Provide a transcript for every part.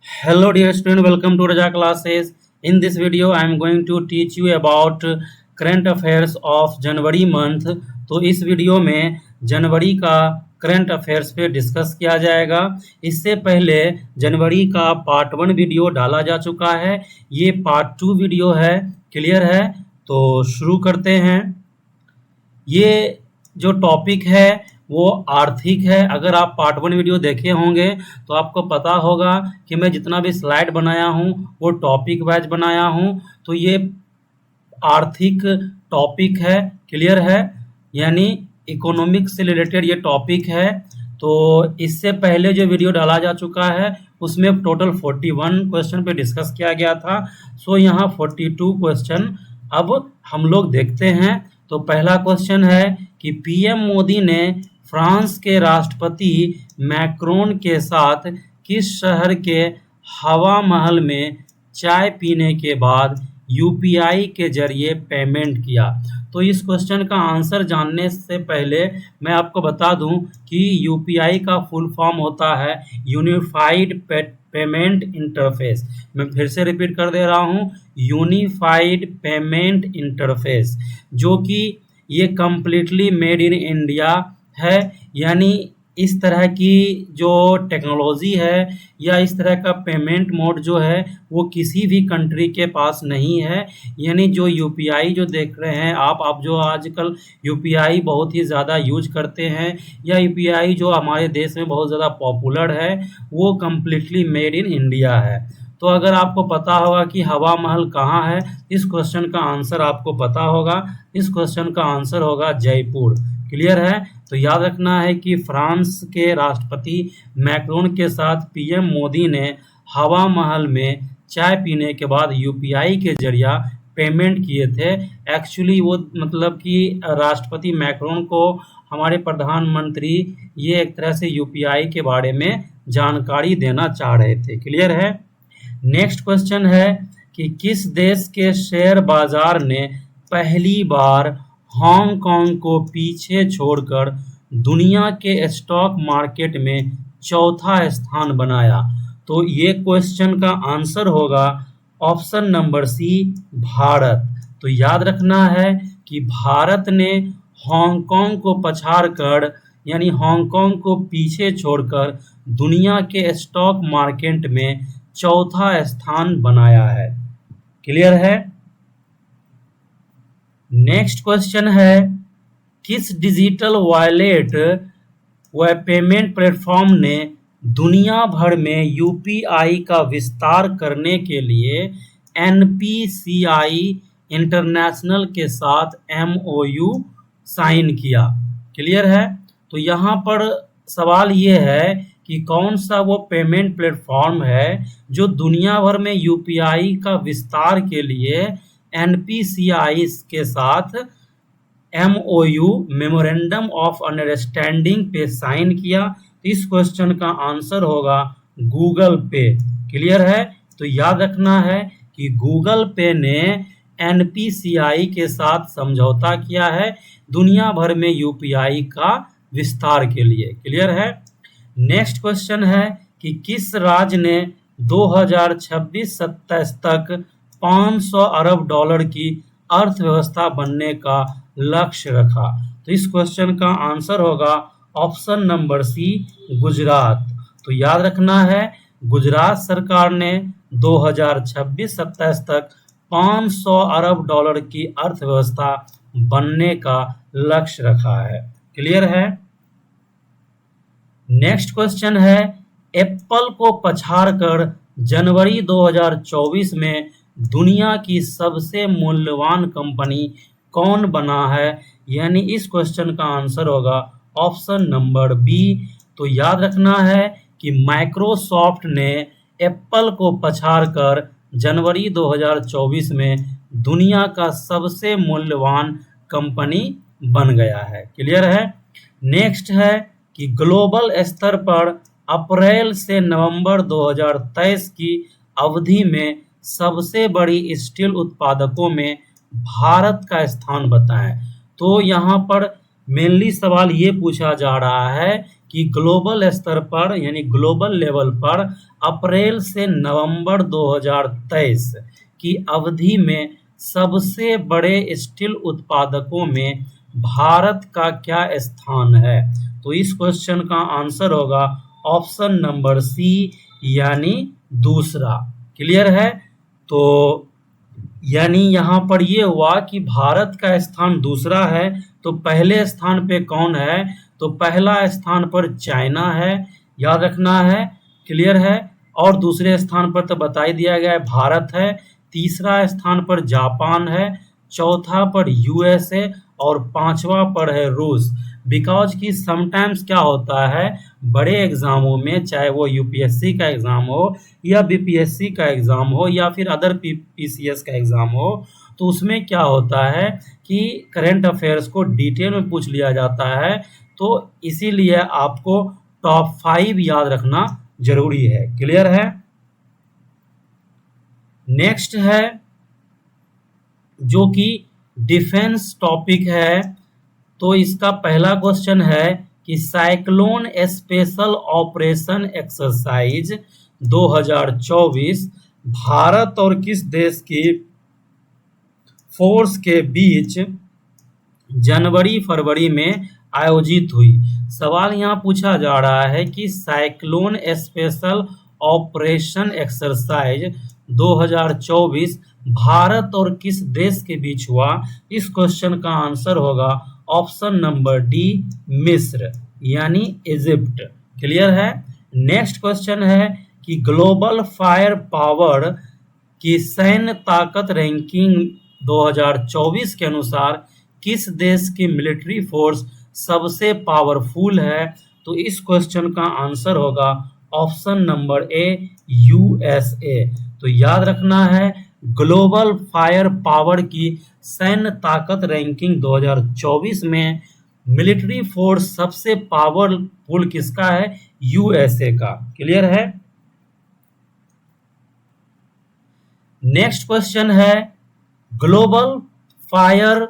Hello dear student, welcome to Raja classes. In this video I am going to teach you about current affairs of January month. तो इस video में जनवरी का current affairs पे discuss किया जाएगा। इससे पहले जनवरी का पार्ट 1 वीडियो डाला जा चुका है, ये पार्ट 2 वीडियो है। क्लियर है? तो शुरू करते हैं। ये जो टॉपिक है वो आर्थिक है। अगर आप पार्ट 1 वीडियो देखे होंगे तो आपको पता होगा कि मैं जितना भी स्लाइड बनाया हूँ वो टॉपिक वाइज बनाया हूँ। तो ये आर्थिक टॉपिक है। क्लियर है? यानी इकोनॉमिक्स से रिलेटेड ये टॉपिक है। तो इससे पहले जो वीडियो डाला जा चुका है उसमें टोटल 41 क्वेश्चन पे डिस्कस किया गया था। सो यहाँ 42 क्वेश्चन अब हम लोग देखते हैं। तो पहला क्वेश्चन है कि पीएम मोदी ने फ्रांस के राष्ट्रपति मैक्रोन के साथ किस शहर के हवा महल में चाय पीने के बाद यूपीआई के जरिए पेमेंट किया। तो इस क्वेश्चन का आंसर जानने से पहले मैं आपको बता दूं कि यूपीआई का फुल फॉर्म होता है यूनिफाइड पेमेंट इंटरफेस। मैं फिर से रिपीट कर दे रहा हूं, यूनिफाइड पेमेंट इंटरफेस, जो कि ये कम्प्लीटली मेड इन इंडिया है। यानी इस तरह की जो टेक्नोलॉजी है या इस तरह का पेमेंट मोड जो है वो किसी भी कंट्री के पास नहीं है। यानी जो यूपीआई जो देख रहे हैं आप जो आजकल यूपीआई बहुत ही ज़्यादा यूज करते हैं या यूपीआई जो हमारे देश में बहुत ज़्यादा पॉपुलर है वो कम्प्लीटली मेड इन इंडिया है। तो अगर आपको पता होगा कि हवा महल कहाँ है, इस क्वेश्चन का आंसर आपको पता होगा। इस क्वेश्चन का आंसर होगा जयपुर। क्लियर है? तो याद रखना है कि फ्रांस के राष्ट्रपति मैक्रोन के साथ पीएम मोदी ने हवा महल में चाय पीने के बाद यूपीआई के जरिया पेमेंट किए थे। एक्चुअली वो मतलब कि राष्ट्रपति मैक्रोन को हमारे प्रधानमंत्री ये एक तरह से यूपीआई के बारे में जानकारी देना चाह रहे थे। क्लियर है? नेक्स्ट क्वेश्चन है कि किस देश के शेयर बाजार ने पहली बार हांगकांग को पीछे छोड़कर दुनिया के स्टॉक मार्केट में चौथा स्थान बनाया। तो ये क्वेश्चन का आंसर होगा ऑप्शन नंबर सी, भारत। तो याद रखना है कि भारत ने हांगकांग को पछाड़कर यानी हांगकांग को पीछे छोड़कर दुनिया के स्टॉक मार्केट में चौथा स्थान बनाया है। क्लियर है? नेक्स्ट क्वेश्चन है किस डिजिटल वॉलेट व पेमेंट प्लेटफॉर्म ने दुनिया भर में यूपीआई का विस्तार करने के लिए एनपीसीआई इंटरनेशनल के साथ एमओयू साइन किया। क्लियर है? तो यहाँ पर सवाल ये है कि कौन सा वो पेमेंट प्लेटफॉर्म है जो दुनिया भर में यूपीआई का विस्तार के लिए एनपीसीआई के साथ एमओयू मेमोरेंडम ऑफ अंडरस्टैंडिंग पे साइन किया। इस क्वेश्चन का आंसर होगा गूगल पे। क्लियर है? तो याद रखना है कि गूगल पे ने एनपीसीआई के साथ समझौता किया है दुनिया भर में यूपीआई का विस्तार के लिए। क्लियर है? नेक्स्ट क्वेश्चन है कि किस राज्य ने 2026-27 तक 500 अरब डॉलर की अर्थव्यवस्था बनने का लक्ष्य रखा। तो इस क्वेश्चन का आंसर होगा ऑप्शन नंबर सी, गुजरात। तो याद रखना है गुजरात सरकार ने 2026-27 तक 500 अरब डॉलर की अर्थव्यवस्था बनने का लक्ष्य रखा है। क्लियर है? नेक्स्ट क्वेश्चन है एप्पल को पछाड़कर जनवरी 2024 में दुनिया की सबसे मूल्यवान कंपनी कौन बना है। यानी इस क्वेश्चन का आंसर होगा ऑप्शन नंबर बी। तो याद रखना है कि माइक्रोसॉफ्ट ने एप्पल को पछाड़कर जनवरी 2024 में दुनिया का सबसे मूल्यवान कंपनी बन गया है। क्लियर है? नेक्स्ट है कि ग्लोबल स्तर पर अप्रैल से नवंबर 2023 की अवधि में सबसे बड़ी स्टील उत्पादकों में भारत का स्थान बताएं। तो यहाँ पर मेनली सवाल ये पूछा जा रहा है कि ग्लोबल स्तर पर यानी ग्लोबल लेवल पर अप्रैल से नवंबर 2023 की अवधि में सबसे बड़े स्टील उत्पादकों में भारत का क्या स्थान है? तो इस क्वेश्चन का आंसर होगा ऑप्शन नंबर सी यानी दूसरा। क्लियर है? तो यानी यहाँ पर ये हुआ कि भारत का स्थान दूसरा है, तो पहले स्थान पे कौन है? तो पहला स्थान पर चाइना है, याद रखना है। क्लियर है? और दूसरे स्थान पर तो बता ही दिया गया है भारत है, तीसरा स्थान पर जापान है, चौथा पर यूएसए और पांचवा पर है रूस। बिकॉज कि समटाइम्स क्या होता है बड़े एग्जामों में, चाहे वो यूपीएससी का एग्जाम हो या बीपीएससी का एग्जाम हो या फिर अदर पीसीएस का एग्जाम हो, तो उसमें क्या होता है कि करंट अफेयर्स को डिटेल में पूछ लिया जाता है, तो इसीलिए आपको टॉप 5 याद रखना जरूरी है। क्लियर है? नेक्स्ट है जो कि डिफेंस टॉपिक है, तो इसका पहला क्वेश्चन है कि cyclone special operation exercise 2024 Bharat और किस देश की फोर्स के बीच जनवरी फरवरी में आयोजित हुई? सवाल यहाँ पूछा जा रहा है कि cyclone special operation exercise 2024 Bharat और किस देश के बीच हुआ? इस क्वेश्चन का आंसर होगा ऑप्शन नंबर डी मिस्र यानी इजिप्ट। क्लियर है? नेक्स्ट क्वेश्चन है कि ग्लोबल फायर पावर की सैन्य ताकत रैंकिंग 2024 के अनुसार किस देश की मिलिट्री फोर्स सबसे पावरफुल है? तो इस क्वेश्चन का आंसर होगा ऑप्शन नंबर ए यूएसए। तो याद रखना है ग्लोबल फायर पावर की सैन्य ताकत रैंकिंग 2024 में मिलिट्री फोर्स सबसे पावरफुल किसका है? यूएसए का। क्लियर है? नेक्स्ट क्वेश्चन है ग्लोबल फायर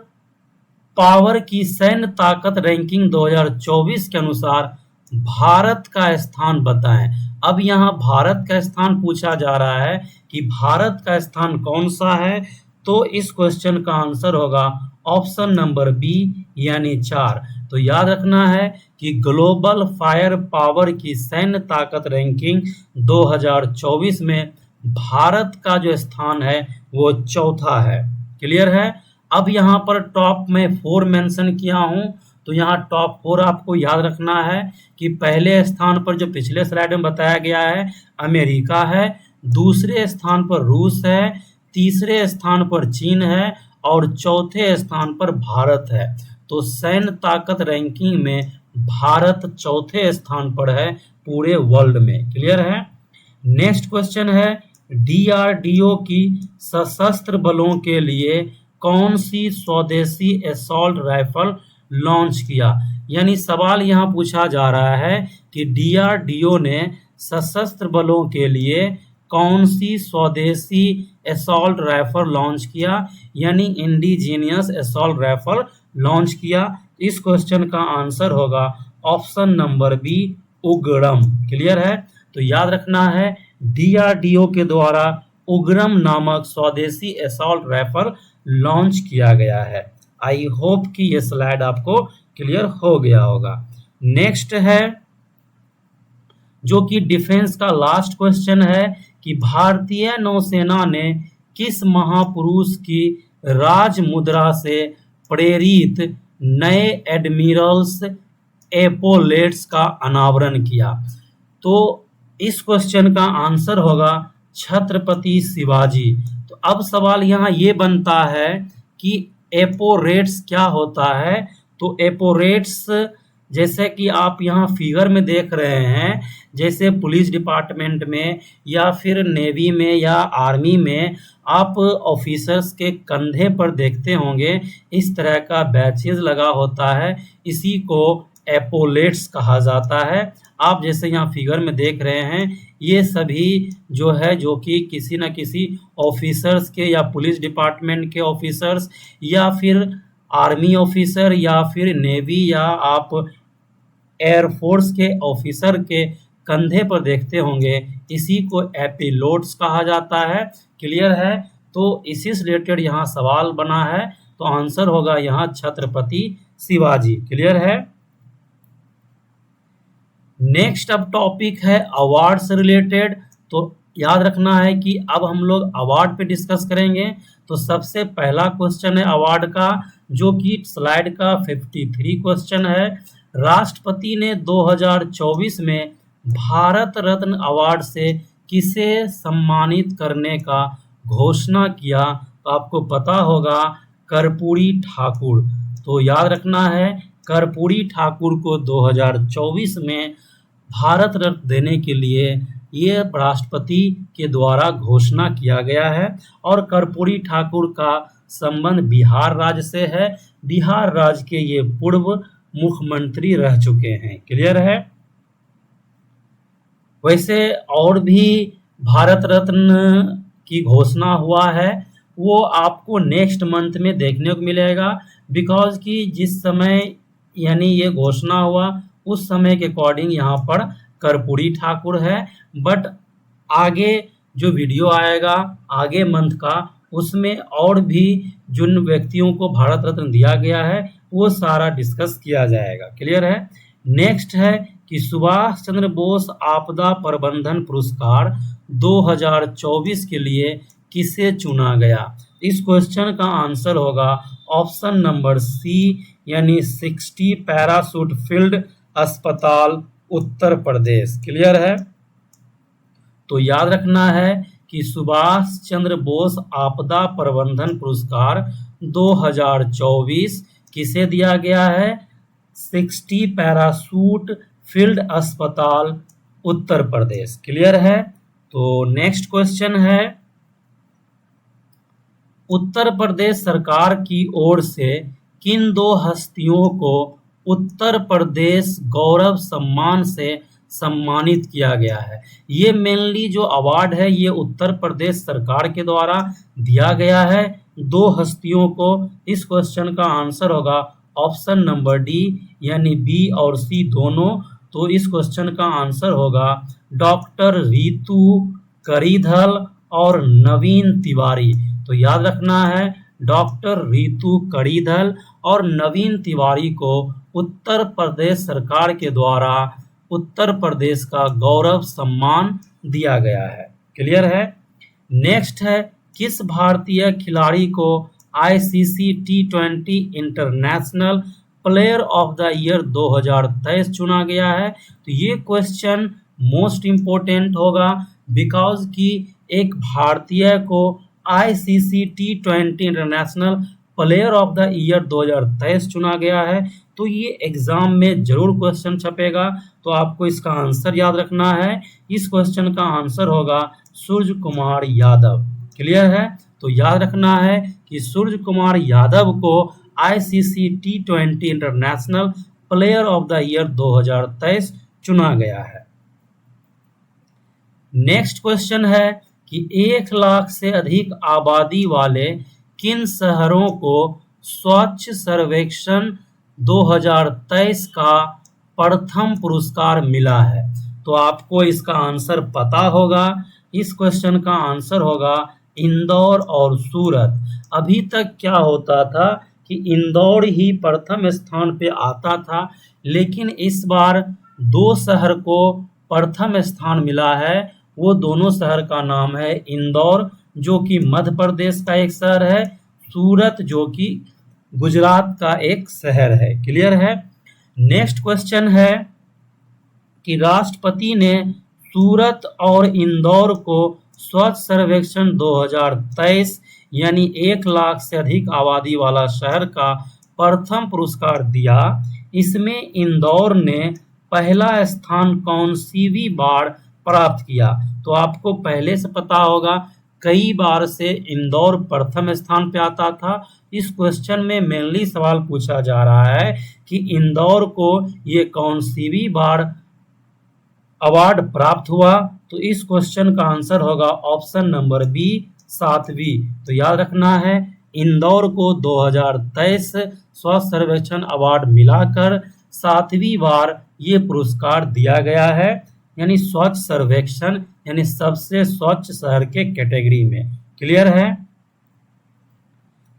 पावर की सैन्य ताकत रैंकिंग 2024 के अनुसार भारत का स्थान बताएं। अब यहाँ भारत का स्थान पूछा जा रहा है कि भारत का स्थान कौन सा है? तो इस क्वेश्चन का आंसर होगा ऑप्शन नंबर बी यानी 4। तो याद रखना है कि ग्लोबल फायर पावर की सैन्य ताकत रैंकिंग 2024 में भारत का जो स्थान है वो चौथा है। क्लियर है? अब यहाँ पर टॉप में 4 मेंशन किया हूं, तो यहाँ टॉप 4 आपको याद रखना है कि पहले स्थान पर जो पिछले स्लाइड में बताया गया है अमेरिका है, दूसरे स्थान पर रूस है, तीसरे स्थान पर चीन है और चौथे स्थान पर भारत है। तो सैन्य ताकत रैंकिंग में भारत चौथे स्थान पर है पूरे वर्ल्ड में। क्लियर है? नेक्स्ट क्वेश्चन है डीआरडीओ की सशस्त्र बलों के लिए कौन सी स्वदेशी असॉल्ट राइफल लॉन्च किया? यानी सवाल यहाँ पूछा जा रहा है कि डीआरडीओ ने सशस्त्र बलों के लिए कौन सी स्वदेशी असॉल्ट राइफल लॉन्च किया, यानी इंडिजीनियस असॉल्ट राइफल लॉन्च किया? इस क्वेश्चन का आंसर होगा ऑप्शन नंबर बी उग्रम। क्लियर है? तो याद रखना है डीआरडीओ के द्वारा उग्रम नामक स्वदेशी असॉल्ट राइफल लॉन्च किया गया है। आई होप कि ये स्लाइड आपको क्लियर हो गया होगा। नेक्स्ट है जो कि डिफेंस का लास्ट क्वेश्चन है कि भारतीय नौसेना ने किस महापुरुष की राज मुद्रा से प्रेरित नए एडमिरल्स एपोलेट्स का अनावरण किया? तो इस क्वेश्चन का आंसर होगा छत्रपति शिवाजी। तो अब सवाल यहाँ ये बनता है कि एपोरेट्स क्या होता है? तो एपोरेट्स जैसे कि आप यहाँ फिगर में देख रहे हैं, जैसे पुलिस डिपार्टमेंट में या फिर नेवी में या आर्मी में आप ऑफिसर्स के कंधे पर देखते होंगे इस तरह का बैचेज लगा होता है, इसी को एपोलेट्स कहा जाता है। आप जैसे यहाँ फिगर में देख रहे हैं ये सभी जो है जो कि किसी न किसी ऑफिसर्स के या पुलिस डिपार्टमेंट के ऑफिसर्स या फिर आर्मी ऑफिसर या फिर नेवी या आप एयरफोर्स के ऑफिसर के कंधे पर देखते होंगे, इसी को एपिलोट्स कहा जाता है। क्लियर है? तो इसी से रिलेटेड यहाँ सवाल बना है, तो आंसर होगा यहाँ छत्रपति शिवाजी। क्लियर है? नेक्स्ट अब टॉपिक है अवार्ड से रिलेटेड। तो याद रखना है कि अब हम लोग अवार्ड पे डिस्कस करेंगे। तो सबसे पहला क्वेश्चन है अवार्ड का, जो कि स्लाइड का 53 क्वेश्चन है। राष्ट्रपति ने 2024 में भारत रत्न अवार्ड से किसे सम्मानित करने का घोषणा किया? तो आपको पता होगा कर्पूरी ठाकुर। तो याद रखना है कर्पूरी ठाकुर को 2024 में भारत रत्न देने के लिए ये राष्ट्रपति के द्वारा घोषणा किया गया है। और कर्पूरी ठाकुर का संबंध बिहार राज्य से है। बिहार राज्य के ये पूर्व मुख्यमंत्री रह चुके हैं। क्लियर है? वैसे और भी भारत रत्न की घोषणा हुआ है, वो आपको नेक्स्ट मंथ में देखने को मिलेगा। बिकॉज कि जिस समय यानी ये घोषणा हुआ उस समय के अकॉर्डिंग यहाँ पर कर्पूरी ठाकुर है। बट आगे जो वीडियो आएगा आगे मंथ का, उसमें और भी जिन व्यक्तियों को भारत रत्न दिया गया है वो सारा डिस्कस किया जाएगा। क्लियर है? नेक्स्ट है कि सुभाष चंद्र बोस आपदा प्रबंधन पुरस्कार 2024 के लिए किसे चुना गया? इस क्वेश्चन का आंसर होगा ऑप्शन नंबर सी, यानी 60 पैराशूट फील्ड अस्पताल उत्तर प्रदेश। क्लियर है? तो याद रखना है कि सुभाष चंद्र बोस आपदा प्रबंधन पुरस्कार 2024 किसे दिया गया है? 60 पैराशूट फील्ड अस्पताल उत्तर प्रदेश। क्लियर है? तो नेक्स्ट क्वेश्चन है उत्तर प्रदेश सरकार की ओर से किन दो हस्तियों को उत्तर प्रदेश गौरव सम्मान से सम्मानित किया गया है? ये मेनली जो अवार्ड है ये उत्तर प्रदेश सरकार के द्वारा दिया गया है दो हस्तियों को। इस क्वेश्चन का आंसर होगा ऑप्शन नंबर डी, यानी बी और सी दोनों। तो इस क्वेश्चन का आंसर होगा डॉक्टर रितु करीधल और नवीन तिवारी। तो याद रखना है डॉक्टर रितु करीधल और नवीन तिवारी को उत्तर प्रदेश सरकार के द्वारा उत्तर प्रदेश का गौरव सम्मान दिया गया है। क्लियर है? नेक्स्ट है किस भारतीय खिलाड़ी को ICC T20 international player of the year 2023 चुना गया है? तो ये क्वेश्चन मोस्ट इम्पोर्टेंट होगा, बिकॉज कि एक भारतीय को ICC T20 international player of the year 2023 चुना गया है। तो ये एग्जाम में जरूर क्वेश्चन छपेगा, तो आपको इसका आंसर याद रखना है। इस क्वेश्चन का आंसर होगा सूर्य कुमार यादव। क्लियर है? तो याद रखना है कि सूर्य कुमार यादव को ICC T20 international player of the year 2023 चुना गया है। नेक्स्ट क्वेश्चन है कि 1 लाख से अधिक आबादी वाले किन शहरों को स्वच्छ सर्वेक्षण 2023 का प्रथम पुरस्कार मिला है? तो आपको इसका आंसर पता होगा। इस क्वेश्चन का आंसर होगा इंदौर और सूरत। अभी तक क्या होता था कि इंदौर ही प्रथम स्थान पे आता था, लेकिन इस बार 2 शहर को प्रथम स्थान मिला है। वो दोनों शहर का नाम है इंदौर, जो कि मध्य प्रदेश का एक शहर है, सूरत जो कि गुजरात का एक शहर है। क्लियर है? नेक्स्ट क्वेश्चन है कि राष्ट्रपति ने सूरत और इंदौर को स्वच्छ सर्वेक्षण 2023 यानी 1 लाख से अधिक आबादी वाला शहर का प्रथम पुरस्कार दिया। इसमें इंदौर ने पहला स्थान कौन सी भी बार प्राप्त किया? तो आपको पहले से पता होगा, कई बार से इंदौर प्रथम स्थान पे आता था। इस क्वेश्चन में मेनली सवाल पूछा जा रहा है कि इंदौर को ये कौन सी भी बार अवार्ड प्राप्त हुआ? तो इस क्वेश्चन का आंसर होगा ऑप्शन नंबर बी, 7वीं। तो याद रखना है इंदौर को 2023 स्वच्छ सर्वेक्षण अवार्ड मिलाकर 7वीं बार ये पुरस्कार दिया गया है, यानी स्वच्छ सर्वेक्षण यानी सबसे स्वच्छ शहर के कैटेगरी में। क्लियर है।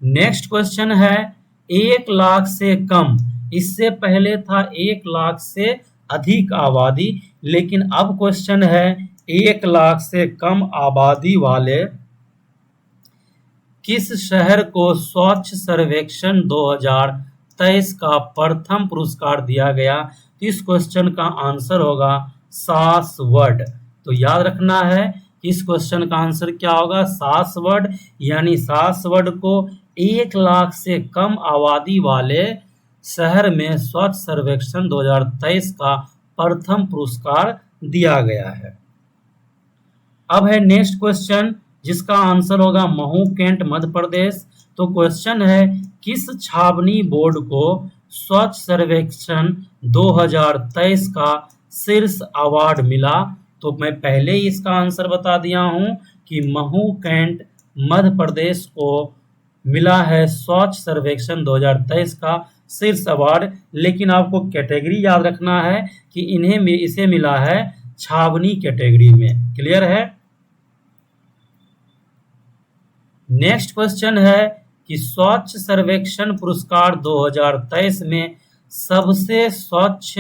नेक्स्ट क्वेश्चन है 1 लाख से कम, इससे पहले था 1 लाख से अधिक आबादी, लेकिन अब क्वेश्चन है 1 लाख से कम आबादी वाले किस शहर को स्वच्छ सर्वेक्षण 2023 का प्रथम पुरस्कार दिया गया। तो इस क्वेश्चन का आंसर होगा सासवड। तो याद रखना है कि इस क्वेश्चन का आंसर क्या होगा, सासवड, यानी सासवड को 1 लाख से कम आबादी वाले शहर में स्वच्छ सर्वेक्षण 2023 का प्रथम पुरस्कार दिया गया है। अब है नेक्स्ट क्वेश्चन जिसका आंसर होगा महू कैंट मध्य प्रदेश। तो क्वेश्चन है किस छावनी बोर्ड को स्वच्छ सर्वेक्षण 2023 का शीर्ष अवार्ड मिला। तो मैं पहले ही इसका आंसर बता दिया हूं कि महू कैंट मध्य प्रदेश को मिला है स्वच्छ सर्वेक्षण 2023 का शीर्ष अवार्ड, लेकिन आपको कैटेगरी याद रखना है कि इसे मिला है छावनी कैटेगरी में। क्लियर है। नेक्स्ट क्वेश्चन है कि स्वच्छ सर्वेक्षण पुरस्कार 2023 में सबसे स्वच्छ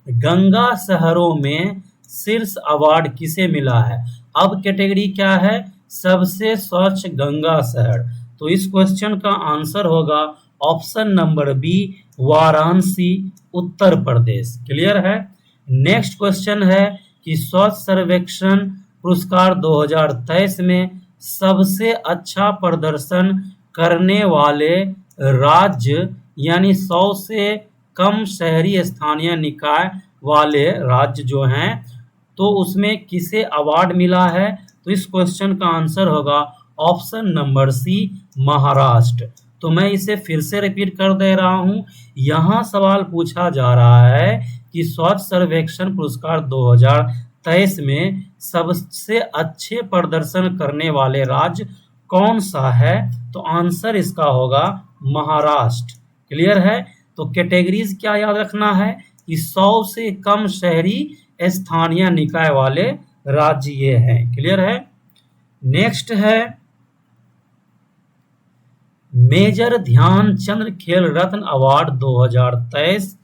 गंगा शहरों में शीर्ष अवार्ड किसे मिला है। अब कैटेगरी क्या है, सबसे स्वच्छ गंगा शहर। तो इस क्वेश्चन का आंसर होगा option number B, Varanasi Uttar Pradesh. Clear है। नेक्स्ट क्वेश्चन है कि स्वच्छ सर्वेक्षण पुरस्कार 2023 में सबसे अच्छा प्रदर्शन करने वाले राज्य यानी 100 से कम शहरी स्थानीय निकाय वाले राज्य जो हैं, तो उसमें किसे अवार्ड मिला है। तो इस क्वेश्चन का आंसर होगा ऑप्शन नंबर सी, महाराष्ट्र। तो मैं इसे फिर से रिपीट कर दे रहा हूं। यहां सवाल पूछा जा रहा है कि स्वच्छ सर्वेक्षण पुरस्कार 2023 में सबसे अच्छे प्रदर्शन करने वाले राज्य कौन सा है। तो आंसर इसका होगा महाराष्ट्र। क्लियर है। तो कैटेगरीज क्या याद रखना है कि 100 से कम शहरी स्थानीय निकाय वाले राज्य ये हैं। क्लियर है। नेक्स्ट है मेजर ध्यानचंद खेल रत्न अवार्ड 2023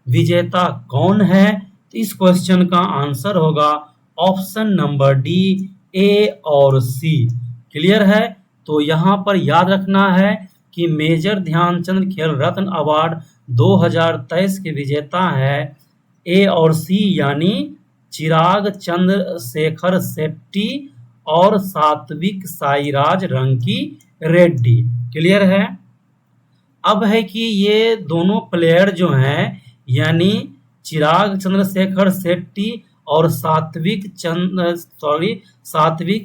विजेता कौन है। तो इस क्वेश्चन का आंसर होगा ऑप्शन नंबर डी, ए और सी। क्लियर है। तो यहां पर याद रखना है कि मेजर ध्यानचंद खेल रत्न अवार्ड 2023 के विजेता है ए और सी, यानी चिराग चंद्रशेखर शेट्टी और सात्विक साईराज रंकी रेड्डी। क्लियर है। अब है कि ये दोनों प्लेयर जो हैं यानी चिराग चंद्रशेखर शेट्टी और सात्विक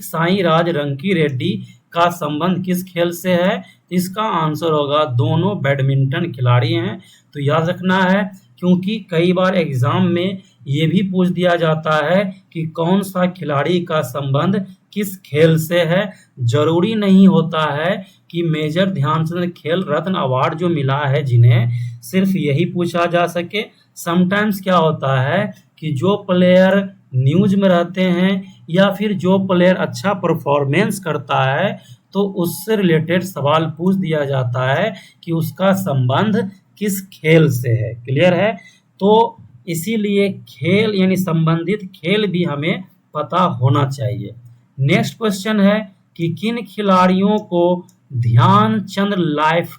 साईराज रंकी रेड्डी का संबंध किस खेल से है। इसका आंसर होगा दोनों बैडमिंटन खिलाड़ी हैं। तो याद रखना है क्योंकि कई बार एग्जाम में ये भी पूछ दिया जाता है कि कौन सा खिलाड़ी का संबंध किस खेल से है। जरूरी नहीं होता है कि मेजर ध्यानचंद खेल रत्न अवार्ड जो मिला है जिन्हें सिर्फ यही पूछा जा सके। समटाइम्स क्या होता है कि जो प्लेयर न्यूज में रहते हैं या फिर जो प्लेयर अच्छा परफॉर्मेंस करता है तो उससे रिलेटेड सवाल पूछ दिया जाता है कि उसका संबंध किस खेल से है। क्लियर है। तो इसीलिए खेल यानी संबंधित खेल भी हमें पता होना चाहिए। नेक्स्ट क्वेश्चन है कि किन खिलाड़ियों को Dhyan Chand life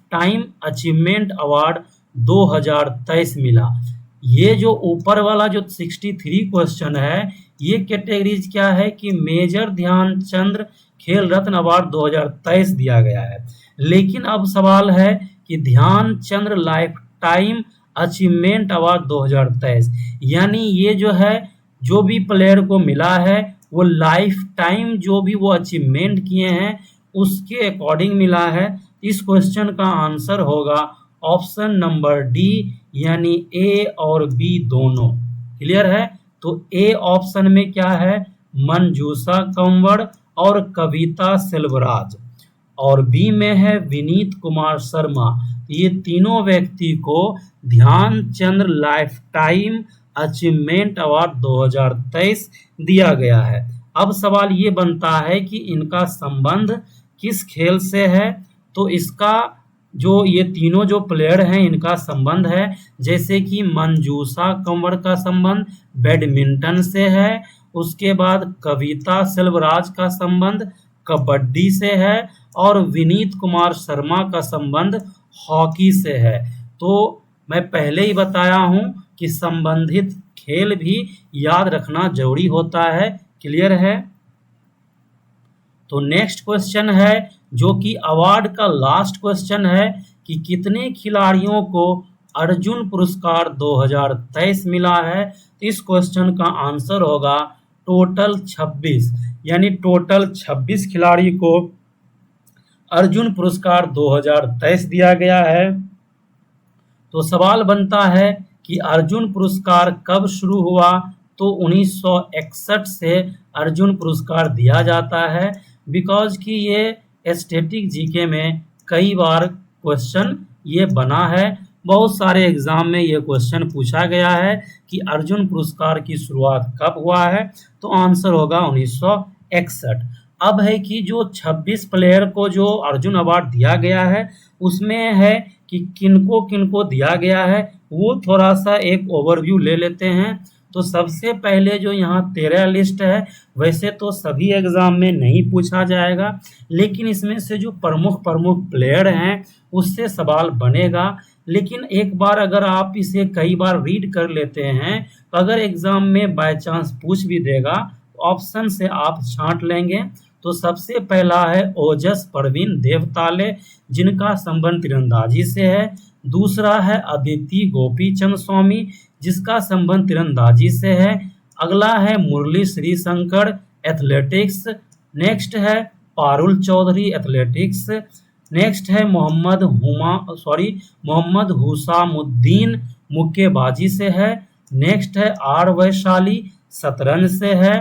time achievement award 2023 मिला। ये जो ऊपर वाला जो 63 क्वेश्चन है ये कैटेगरीज क्या है कि मेजर ध्यानचंद खेल रत्न अवार्ड 2023 दिया गया है, लेकिन अब सवाल है कि Dhyan Chand lifetime achievement award 2023 यानी ये जो है जो भी प्लेयर को मिला है वो लाइफ टाइम जो भी वो अचीवमेंट किए हैं उसके अकॉर्डिंग मिला है। इस क्वेश्चन का आंसर होगा ऑप्शन नंबर डी यानी ए और बी दोनों। क्लियर है। तो ए ऑप्शन में क्या है, मंजूषा कंवर और कविता सेल्वराज, और बी में है विनीत कुमार शर्मा। ये तीनों व्यक्ति को Dhyan Chand lifetime achievement award 2023 दिया गया है। अब सवाल ये बनता है कि इनका संबंध किस खेल से है। तो इसका जो ये तीनों जो प्लेयर हैं इनका संबंध है, जैसे कि मंजूषा कंवर का संबंध बैडमिंटन से है, उसके बाद कविता सेल्वराज का संबंध कबड्डी से है, और विनीत कुमार शर्मा का संबंध हॉकी से है। तो मैं पहले ही बताया हूं कि संबंधित खेल भी याद रखना जरूरी होता है। क्लियर है। तो नेक्स्ट क्वेश्चन है जो कि अवार्ड का लास्ट क्वेश्चन है कि कितने खिलाड़ियों को अर्जुन पुरस्कार 2023 मिला है। इस क्वेश्चन का आंसर होगा टोटल 26, यानी टोटल 26 खिलाड़ी को अर्जुन पुरस्कार 2023 दिया गया है। तो सवाल बनता है कि अर्जुन पुरस्कार कब शुरू हुआ। तो 1961 से अर्जुन पुरस्कार दिया जाता है, बिकॉज कि ये स्टैटिक जीके में कई बार क्वेश्चन ये बना है। बहुत सारे एग्जाम में ये क्वेश्चन पूछा गया है कि अर्जुन पुरस्कार की शुरुआत कब हुआ है। तो आंसर होगा 1961। अब है कि जो 26 प्लेयर को जो अर्जुन अवार्ड दिया गया है उसमें है कि किनको किनको दिया गया है, वो थोड़ा सा एक ओवरव्यू ले लेते हैं। तो सबसे पहले जो यहाँ 13 लिस्ट है, वैसे तो सभी एग्जाम में नहीं पूछा जाएगा, लेकिन इसमें से जो प्रमुख प्लेयर हैं उससे सवाल बनेगा। लेकिन एक बार अगर आप इसे कई बार रीड कर लेते हैं तो अगर एग्जाम में बाय चांस पूछ भी देगा तो ऑप्शन से आप छांट लेंगे। तो सबसे पहला है ओजस परवीन देवताले, जिनका संबंध तीरंदाजी से है। दूसरा है अदिति गोपीचंद स्वामी, जिसका संबंध तीरंदाजी से है। अगला है मुरली श्रीशंकर एथलेटिक्स। नेक्स्ट है पारुल चौधरी एथलेटिक्स। नेक्स्ट है मोहम्मद हुसामुद्दीन मुक्केबाजी से है। नेक्स्ट है आर वैशाली शतरंज से है।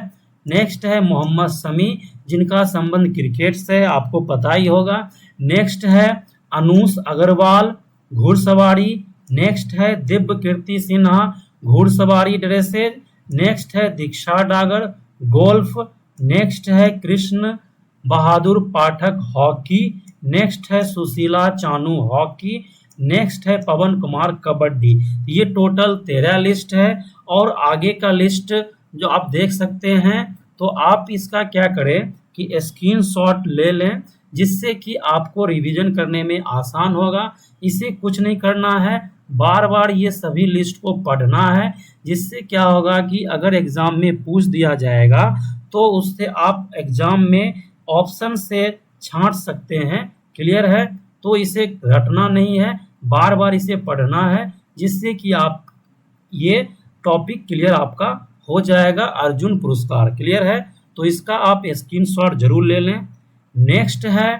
नेक्स्ट है मोहम्मद शमी, जिनका संबंध क्रिकेट से है, आपको पता ही होगा। नेक्स्ट है अनूस अग्रवाल घुड़सवारी। नेक्स्ट है दिव्य कीर्ति सिन्हा घुड़सवारी ड्रेसेज। नेक्स्ट है दीक्षा डागर गोल्फ। नेक्स्ट है कृष्ण बहादुर पाठक हॉकी। नेक्स्ट है सुशीला चानू हॉकी। नेक्स्ट है पवन कुमार कबड्डी। ये टोटल 13 लिस्ट है। और आगे का लिस्ट जो आप देख सकते हैं, तो आप इसका क्या करें कि स्क्रीनशॉट ले लें, जिससे कि आपको रिवीजन करने में आसान होगा। इसे कुछ नहीं करना है, बार बार ये सभी लिस्ट को पढ़ना है, जिससे क्या होगा कि अगर एग्जाम में पूछ दिया जाएगा तो उससे आप एग्जाम में ऑप्शन से छांट सकते हैं। क्लियर है। तो इसे रटना नहीं है, बार बार इसे पढ़ना है, जिससे कि आप ये टॉपिक क्लियर आपका हो जाएगा। अर्जुन पुरस्कार क्लियर है। तो इसका आप स्क्रीनशॉट जरूर ले लें। नेक्स्ट है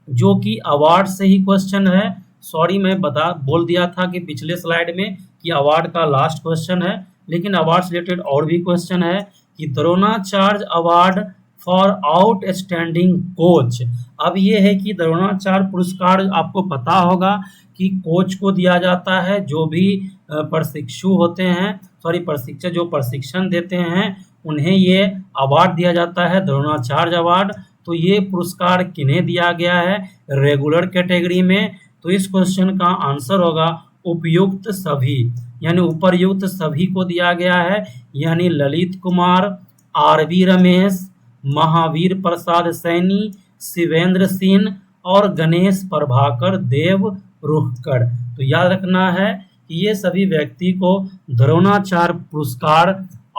जो कि अवार्ड से ही क्वेश्चन है। सॉरी, मैं बोल दिया था कि पिछले स्लाइड में कि अवार्ड का लास्ट क्वेश्चन है, लेकिन अवार्ड से रिलेटेड और भी क्वेश्चन है कि Dronacharya award for outstanding coach. अब ये है कि द्रोणाचार्य पुरस्कार आपको पता होगा कि कोच को दिया जाता है, जो भी प्रशिक्षु होते हैं, प्रशिक्षक जो प्रशिक्षण देते हैं, उन्हें ये अवार्ड दिया जाता है, द्रोणाचार्य अवार्ड। तो ये पुरस्कार किन्हें दिया गया है रेगुलर कैटेगरी में। तो इस क्वेश्चन का आंसर होगा उपयुक्त सभी, यानी उपरयुक्त सभी को दिया गया है, यानी ललित कुमार, आरवी रमेश, महावीर प्रसाद सैनी, शिवेंद्र सिंह और गणेश प्रभाकर देव रुखकर। तो याद रखना है कि ये सभी व्यक्ति को द्रोणाचार्य पुरस्कार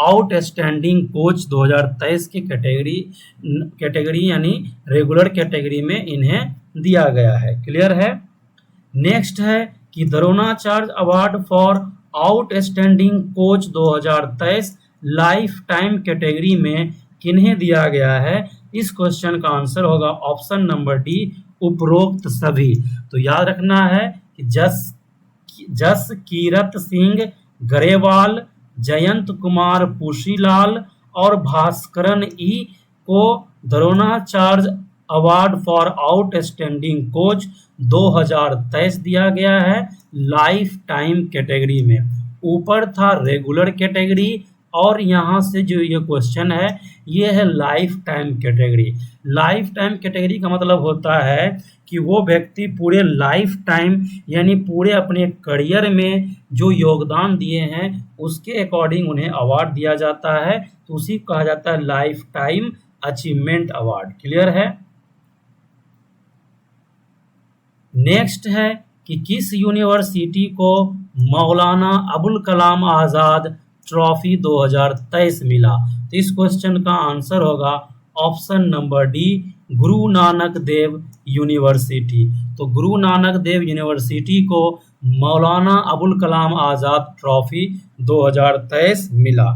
आउटस्टैंडिंग कोच 2023 की कैटेगरी यानी रेगुलर कैटेगरी में इन्हें दिया गया है। क्लियर है। नेक्स्ट है कि Dronacharya award for outstanding coach 2023 life time category में किन्हें दिया गया है। इस क्वेश्चन का आंसर होगा ऑप्शन नंबर डी, उपरोक्त सभी। तो याद रखना है कि जस कीरत सिंह गरेवाल, जयंत कुमार पुशीलाल और भास्करन ई को Dronacharya award for outstanding coach 2023 दिया गया है लाइफ टाइम कैटेगरी में। ऊपर था रेगुलर कैटेगरी और यहाँ से जो ये क्वेश्चन है ये है life time category. Life time category का मतलब होता है कि वो व्यक्ति पूरे लाइफ टाइम यानी पूरे अपने करियर में जो योगदान दिए हैं उसके अकॉर्डिंग उन्हें अवार्ड दिया जाता है, तो उसी को कहा जाता है life time achievement award. Clear है। नेक्स्ट है कि किस यूनिवर्सिटी को मौलाना अबुल कलाम आज़ाद ट्रॉफी 2023 मिला? तो इस क्वेश्चन का आंसर होगा option number D, Guru Nanak Dev university. तो गुरु नानक देव यूनिवर्सिटी को मौलाना अबुल कलाम आज़ाद ट्रॉफी 2023 मिला।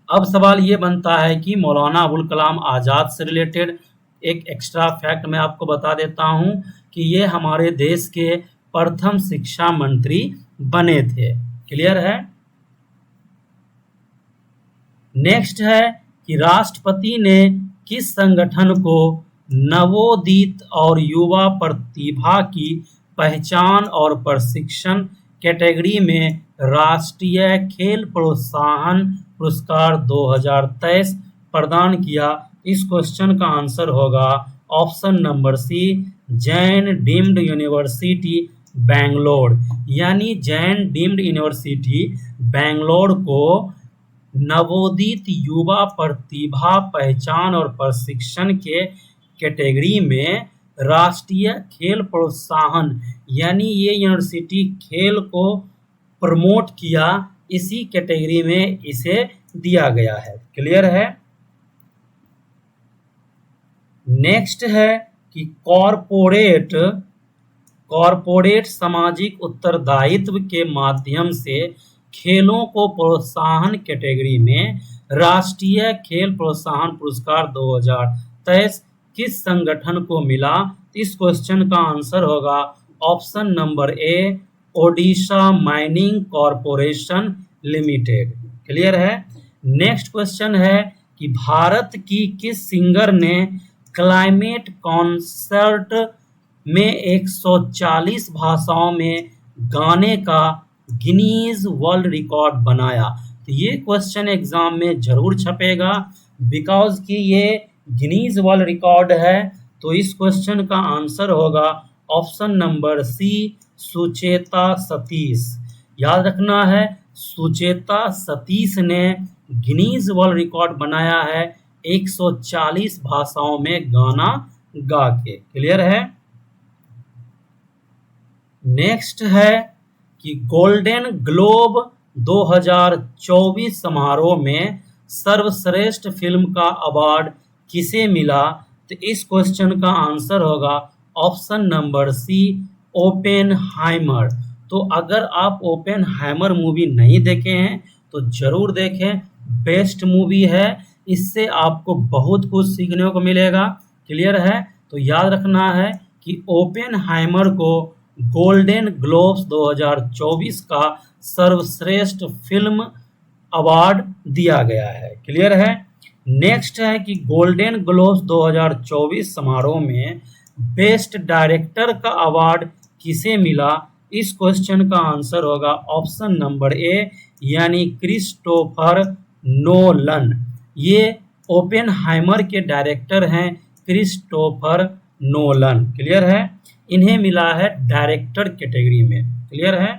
अब सवाल ये बनता है कि मौलाना अबुल कलाम आज़ाद से रिलेटेड एक एक्स्ट्रा फैक्ट मैं आपको बता देता हूं कि ये हमारे देश के प्रथम शिक्षा मंत्री बने थे। क्लियर है। नेक्स्ट है कि राष्ट्रपति ने किस संगठन को नवोदित और युवा प्रतिभा की पहचान और प्रशिक्षण कैटेगरी में राष्ट्रीय खेल प्रोत्साहन पुरस्कार 2023 प्रदान किया? इस क्वेश्चन का आंसर होगा option number C, Jain deemed university Bangalore. यानी जैन डीम्ड यूनिवर्सिटी बेंगलोर को नवोदित युवा प्रतिभा पहचान और प्रशिक्षण के कैटेगरी में राष्ट्रीय खेल प्रोत्साहन यानी ये यूनिवर्सिटी खेल को प्रमोट किया, इसी कैटेगरी में इसे दिया गया है। क्लियर है। नेक्स्ट है कि कॉरपोरेट सामाजिक उत्तरदायित्व के माध्यम से खेलों को प्रोत्साहन कैटेगरी में राष्ट्रीय खेल प्रोत्साहन पुरस्कार 2023 किस संगठन को मिला? इस क्वेश्चन का आंसर होगा option number A, Odisha mining corporation limited. Clear है। नेक्स्ट क्वेश्चन है कि भारत की किस सिंगर ने क्लाइमेट कॉन्सर्ट में 140 भाषाओं में गाने का गिनीज वर्ल्ड रिकॉर्ड बनाया? तो ये क्वेश्चन एग्जाम में जरूर छपेगा बिकॉज कि ये गिनीज वर्ल्ड रिकॉर्ड है। तो इस क्वेश्चन का आंसर होगा option number C, Sucheta Satish. याद रखना है सुचेता सतीश ने गिनीज वर्ल्ड रिकॉर्ड बनाया है 140 भाषाओं में गाना गा के। क्लियर है। नेक्स्ट है कि गोल्डन ग्लोब 2024 समारोह में सर्वश्रेष्ठ फिल्म का अवार्ड किसे मिला? तो इस क्वेश्चन का आंसर होगा ऑप्शन नंबर सी, ओपेनहाइमर। तो अगर आप ओपेनहाइमर मूवी नहीं देखे हैं तो जरूर देखें, बेस्ट मूवी है, इससे आपको बहुत कुछ सीखने को मिलेगा। क्लियर है। तो याद रखना है कि ओपेनहाइमर को गोल्डन ग्लोब्स 2024 का सर्वश्रेष्ठ फिल्म अवार्ड दिया गया है। क्लियर है। नेक्स्ट है कि गोल्डन ग्लोब्स 2024 समारोह में बेस्ट डायरेक्टर का अवार्ड किसे मिला? इस क्वेश्चन का आंसर होगा ऑप्शन नंबर ए, यानी क्रिस्टोफर नोलन। ये ओपेनहाइमर के डायरेक्टर हैं क्रिस्टोफर नोलन। क्लियर है। इन्हें मिला है डायरेक्टर कैटेगरी में। क्लियर है।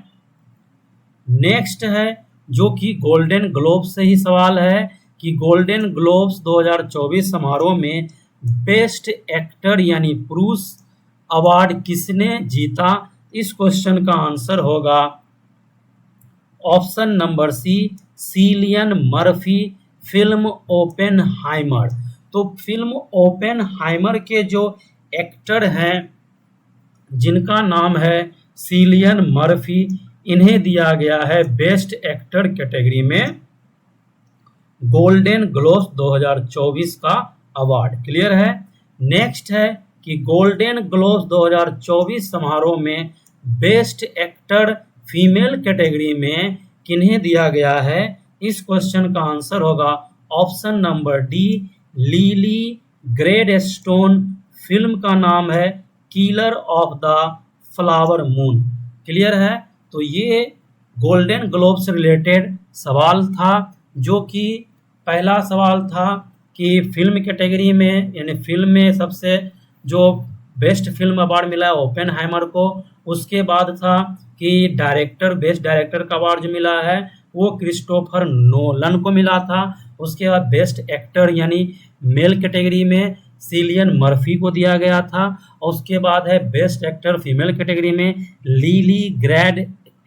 नेक्स्ट है जो कि गोल्डन ग्लोब से ही सवाल है कि गोल्डन ग्लोब्स 2024 समारोह में बेस्ट एक्टर यानी पुरुष अवार्ड किसने जीता? इस क्वेश्चन का आंसर होगा option number C, Cillian Murphy, film Oppenheimer. तो फिल्म ओपेनहाइमर के जो एक्टर हैं जिनका नाम है सिलियन मर्फी, इन्हें दिया गया है बेस्ट एक्टर कैटेगरी में गोल्डन ग्लोब्स 2024 का अवार्ड। क्लियर है। नेक्स्ट है कि गोल्डन ग्लोब्स 2024 समारोह में बेस्ट एक्टर फीमेल कैटेगरी में किन्हें दिया गया है? इस क्वेश्चन का आंसर होगा option number D, lily grade stone film का नाम है killer of the flower moon. Clear है। तो ये गोल्डन ग्लोब से रिलेटेड सवाल था, जो कि पहला सवाल था कि फिल्म कैटेगरी में, यानी फिल्म में सबसे जो बेस्ट फिल्म अवार्ड मिला है ओपेनहाइमर को। उसके बाद था कि डायरेक्टर, बेस्ट डायरेक्टर का अवार्ड जो मिला है वो क्रिस्टोफर नोलन को मिला था। उसके बाद बेस्ट एक्टर यानी मेल कैटेगरी में सिलियन मर्फी को दिया गया था। और उसके बाद है बेस्ट एक्टर फीमेल कैटेगरी में लिली ग्रैड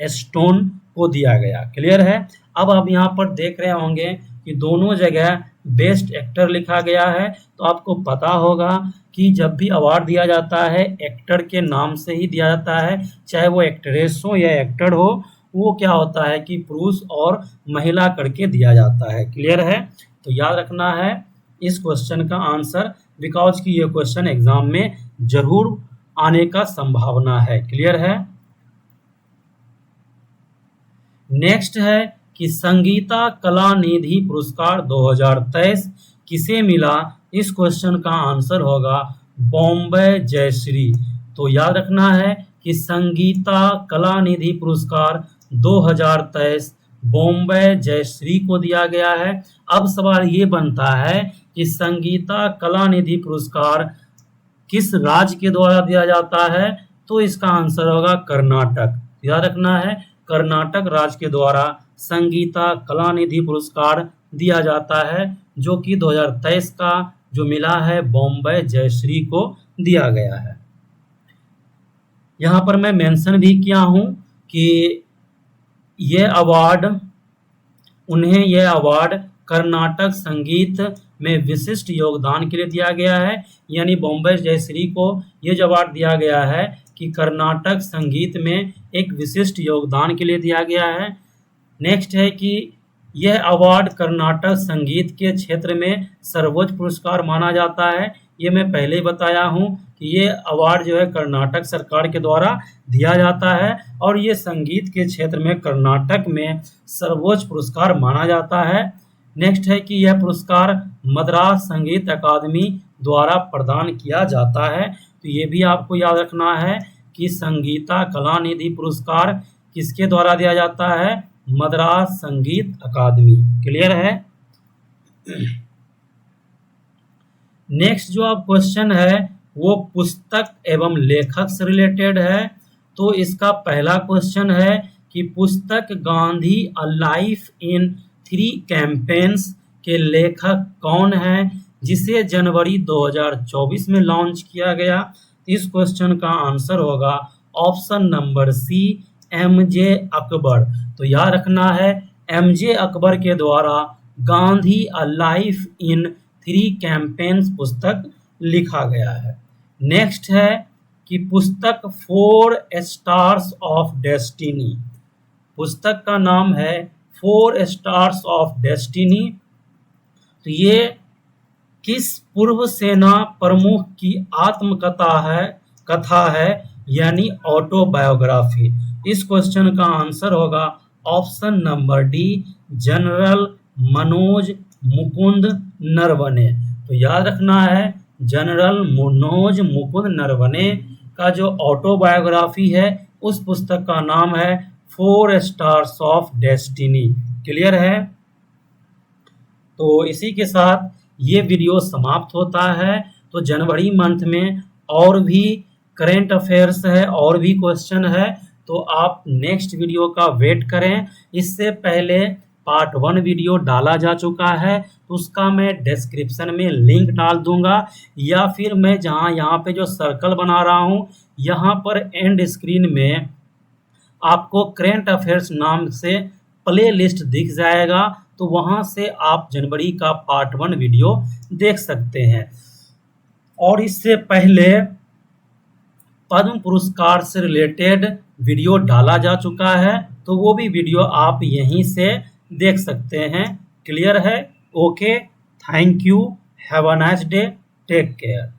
स्टोन को दिया गया। क्लियर है। अब आप यहाँ पर देख रहे होंगे कि दोनों जगह बेस्ट एक्टर लिखा गया है। तो आपको पता होगा कि जब भी अवार्ड दिया जाता है एक्टर के नाम से ही दिया जाता है, चाहे वो एक्ट्रेस हो या एक्टर हो, वो क्या होता है कि पुरुष और महिला करके दिया जाता है। क्लियर है। तो याद रखना है इस क्वेश्चन का आंसर, बिकॉज कि ये क्वेश्चन एग्जाम में जरूर आने का संभावना है। क्लियर है। नेक्स्ट है कि संगीता कलानिधि पुरस्कार 2023 किसे मिला। इस क्वेश्चन का आंसर होगा बॉम्बे जयश्री। तो याद रखना है कि संगीता कलानिधि पुरस्कार 2023 बॉम्बे जयश्री को दिया गया है। अब सवाल ये बनता है कि संगीता कलानिधि पुरस्कार किस राज्य के द्वारा दिया जाता है। तो इसका आंसर होगा कर्नाटक। याद रखना है कर्नाटक राज्य के द्वारा संगीता कलानिधि पुरस्कार दिया जाता है, जो कि 2023 का जो मिला है बॉम्बे जयश्री को दिया गया है। यहाँ पर मैं मेंशन भी किया हूँ कि यह अवार्ड कर्नाटक संगीत में विशिष्ट योगदान के लिए दिया गया है। यानी बॉम्बे जयश्री को यह जो अवार्ड दिया गया है कि कर्नाटक संगीत में एक विशिष्ट योगदान के लिए दिया गया है। नेक्स्ट है कि यह अवार्ड कर्नाटक संगीत के क्षेत्र में सर्वोच्च पुरस्कार माना जाता है। ये मैं पहले ही बताया हूँ कि ये अवार्ड जो है कर्नाटक सरकार के द्वारा दिया जाता है और ये संगीत के क्षेत्र में कर्नाटक में सर्वोच्च पुरस्कार माना जाता है। नेक्स्ट है कि यह पुरस्कार मद्रास संगीत अकादमी द्वारा प्रदान किया जाता है। तो ये भी आपको याद रखना है कि संगीता कलानिधि पुरस्कार किसके द्वारा दिया जाता है, मद्रास संगीत अकादमी। क्लियर है। नेक्स्ट जो आप क्वेश्चन है वो पुस्तक एवं लेखक से रिलेटेड है। तो इसका पहला क्वेश्चन है कि पुस्तक Gandhi a life in 3 campaigns के लेखक कौन है, जिसे जनवरी 2024 में लॉन्च किया गया। इस क्वेश्चन का आंसर होगा option number C, MJ Akbar. तो याद रखना है एमजे अकबर के द्वारा Gandhi a life in 3 campaigns पुस्तक लिखा गया है। नेक्स्ट है कि पुस्तक 4 स्टार्स ऑफ डेस्टिनी, पुस्तक का नाम है 4 स्टार्स ऑफ डेस्टिनी। तो ये किस पूर्व सेना प्रमुख की कथा है यानी ऑटोबायोग्राफी। इस क्वेश्चन का आंसर होगा option number D, general Manoj Mukund Naravane. तो याद रखना है जनरल मनोज मुकुंद नरवणे का जो ऑटोबायोग्राफी है उस पुस्तक का नाम है 4 स्टार्स ऑफ डेस्टिनी। क्लियर है। तो इसी के साथ ये वीडियो समाप्त होता है। तो जनवरी मंथ में और भी करेंट अफेयर्स है और भी क्वेश्चन है, तो आप नेक्स्ट वीडियो का वेट करें। इससे पहले पार्ट 1 वीडियो डाला जा चुका है, तो उसका मैं डिस्क्रिप्शन में लिंक डाल दूंगा, या फिर मैं जहां यहाँ पे जो सर्कल बना रहा हूँ यहाँ पर एंड स्क्रीन में आपको करेंट अफेयर्स नाम से प्ले लिस्ट दिख जाएगा, तो वहां से आप जनवरी का पार्ट 1 वीडियो देख सकते हैं। और इससे पहले पद्म पुरस्कार से रिलेटेड वीडियो डाला जा चुका है, तो वो भी वीडियो आप यहीं से देख सकते हैं। क्लियर है। Okay, thank you, have a nice day, take care.